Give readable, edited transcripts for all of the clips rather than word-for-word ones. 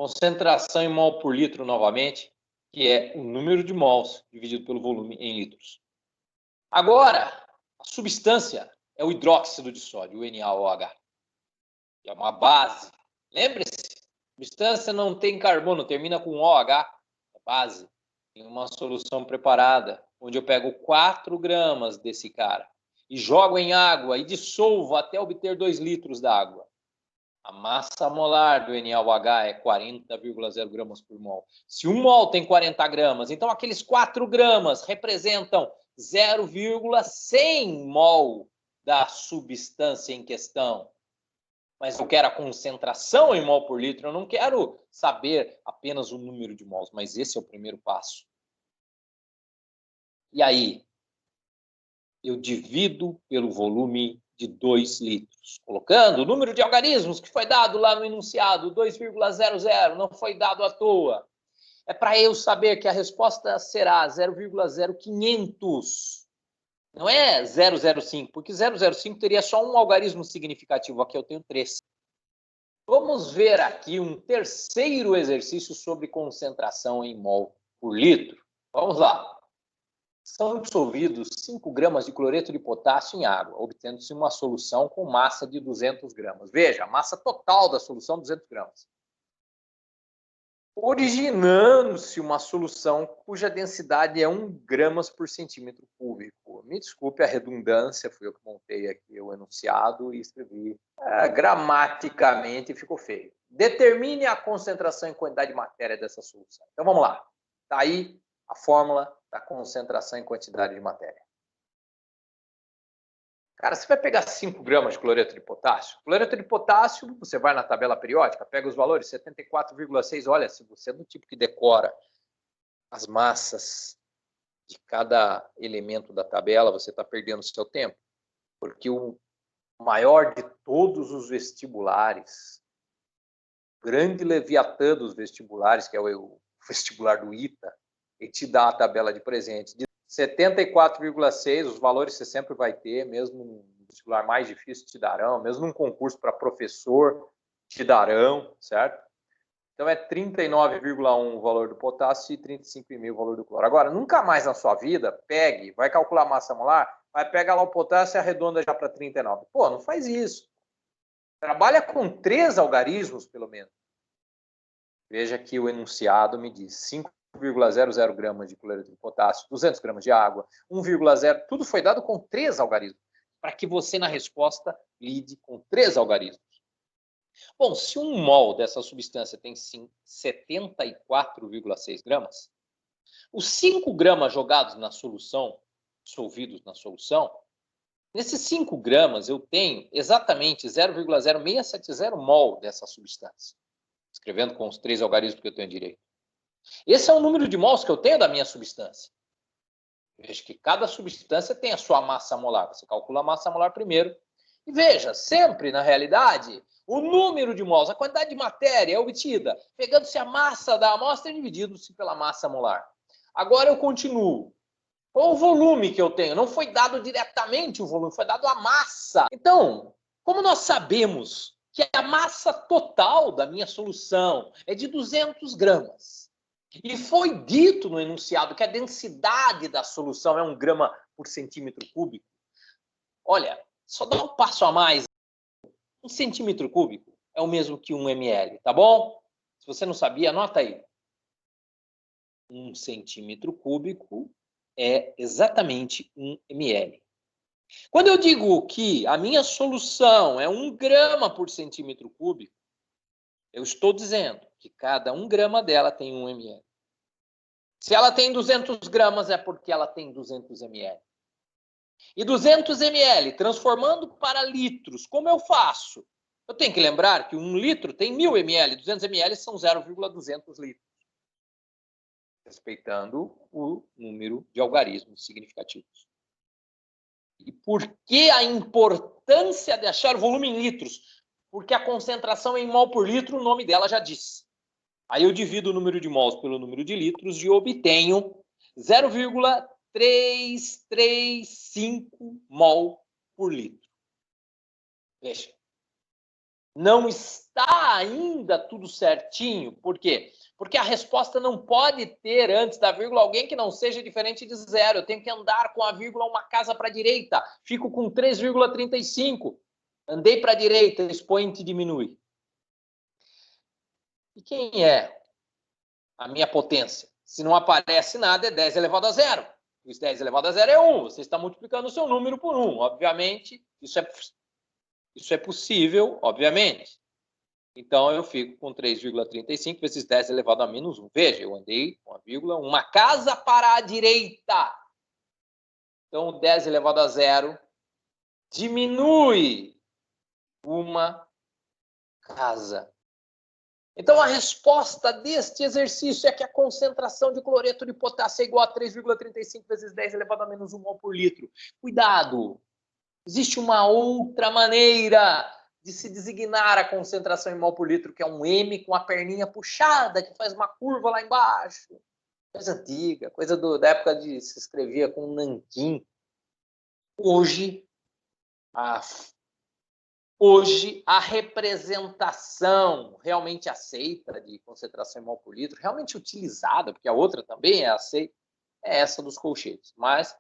Concentração em mol por litro novamente, que é o número de mols dividido pelo volume em litros. Agora, a substância é o hidróxido de sódio, o NaOH, que é uma base. Lembre-se, substância não tem carbono, termina com OH, é base. Tem uma solução preparada, onde eu pego 4 gramas desse cara e jogo em água e dissolvo até obter 2 litros d'água. A massa molar do NaOH é 40,0 gramas por mol. Se um mol tem 40 gramas, então aqueles 4 gramas representam 0,100 mol da substância em questão. Mas eu quero a concentração em mol por litro, eu não quero saber apenas o número de mols, mas esse é o primeiro passo. E aí, eu divido pelo volume de 2 litros, colocando o número de algarismos que foi dado lá no enunciado, 2,00, não foi dado à toa. É para eu saber que a resposta será 0,0500. Não é 0,05, porque 0,05 teria só um algarismo significativo. Aqui eu tenho 3. Vamos ver aqui um terceiro exercício sobre concentração em mol por litro. Vamos lá. São dissolvidos 5 gramas de cloreto de potássio em água, obtendo-se uma solução com massa de 200 gramas. Veja, a massa total da solução, 200 gramas. Originando-se uma solução cuja densidade é 1 gramas por centímetro cúbico. Me desculpe a redundância, fui eu que montei aqui o enunciado e escrevi. Gramaticamente ficou feio. Determine a concentração em quantidade de matéria dessa solução. Então vamos lá. Está aí a fórmula da concentração em quantidade de matéria. Cara, você vai pegar 5 gramas de cloreto de potássio. Cloreto de potássio, você vai na tabela periódica, pega os valores, 74,6. Olha, se você é do tipo que decora as massas de cada elemento da tabela, você está perdendo o seu tempo. Porque o maior de todos os vestibulares, grande leviatã dos vestibulares, que é o vestibular do ITA, ele te dá a tabela de presente. De 74,6, os valores você sempre vai ter, mesmo no vestibular mais difícil te darão, mesmo num concurso para professor te darão, certo? Então é 39,1 o valor do potássio e 35,5 o valor do cloro. Agora, nunca mais na sua vida, pegue, vai calcular a massa molar, vai pegar lá o potássio e arredonda já para 39. Pô, não faz isso. Trabalha com 3 algarismos, pelo menos. Veja que o enunciado me diz 5,00 gramas de cloreto de potássio, 200 gramas de água, 1,0, tudo foi dado com 3 algarismos, para que você, na resposta, lide com 3 algarismos. Bom, se um mol dessa substância tem 74,6 gramas, os 5 gramas jogados na solução, dissolvidos na solução, nesses 5 gramas eu tenho exatamente 0,0670 mol dessa substância, escrevendo com os 3 algarismos que eu tenho direito. Esse é o número de mols que eu tenho da minha substância. Veja que cada substância tem a sua massa molar. Você calcula a massa molar primeiro. E veja, sempre, na realidade, o número de mols, a quantidade de matéria é obtida pegando-se a massa da amostra e dividindo-se pela massa molar. Agora eu continuo. Qual o volume que eu tenho? Não foi dado diretamente o volume, foi dado a massa. Então, como nós sabemos que a massa total da minha solução é de 200 gramas, e foi dito no enunciado que a densidade da solução é 1 grama por centímetro cúbico, olha, só dá um passo a mais. 1 centímetro cúbico é o mesmo que 1 ml, tá bom? Se você não sabia, anota aí. 1 centímetro cúbico é exatamente 1 ml. Quando eu digo que a minha solução é 1 grama por centímetro cúbico, eu estou dizendo que cada 1 grama dela tem 1 ml. Se ela tem 200 gramas, é porque ela tem 200 ml. E 200 ml, transformando para litros, como eu faço? Eu tenho que lembrar que 1 litro tem 1000 ml, 200 ml são 0,200 litros. Respeitando o número de algarismos significativos. E por que a importância de achar o volume em litros? Porque a concentração em mol por litro, o nome dela já diz. Aí eu divido o número de mols pelo número de litros e obtenho 0,335 mol por litro. Veja, não está ainda tudo certinho. Por quê? Porque a resposta não pode ter antes da vírgula alguém que não seja diferente de zero. Eu tenho que andar com a vírgula uma casa para a direita. Fico com 3,35. Andei para a direita, expoente diminui. E quem é a minha potência? Se não aparece nada, é 10 elevado a zero. Os 10 elevado a zero é 1. Você está multiplicando o seu número por 1. Obviamente, isso é possível, obviamente. Então, eu fico com 3,35 vezes 10 elevado a menos 1. Veja, eu andei com a vírgula, uma casa para a direita. Então, 10 elevado a zero diminui uma casa. Então, a resposta deste exercício é que a concentração de cloreto de potássio é igual a 3,35 vezes 10 elevado a menos 1 mol por litro. Cuidado! Existe uma outra maneira de se designar a concentração em mol por litro, que é um M com a perninha puxada, que faz uma curva lá embaixo. Coisa antiga, coisa da época de se escrevia com nanquim. Hoje, a representação realmente aceita de concentração em mol por litro, realmente utilizada, porque a outra também é aceita, é essa dos colchetes. Mas,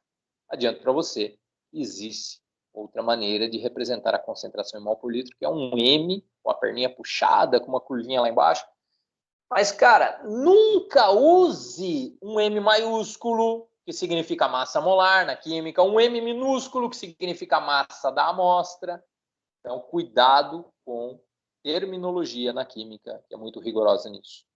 adianto para você, existe outra maneira de representar a concentração em mol por litro, que é um M, com a perninha puxada, com uma curvinha lá embaixo. Mas, cara, nunca use um M maiúsculo, que significa massa molar na química, um M minúsculo, que significa massa da amostra. Então, cuidado com terminologia na química, que é muito rigorosa nisso.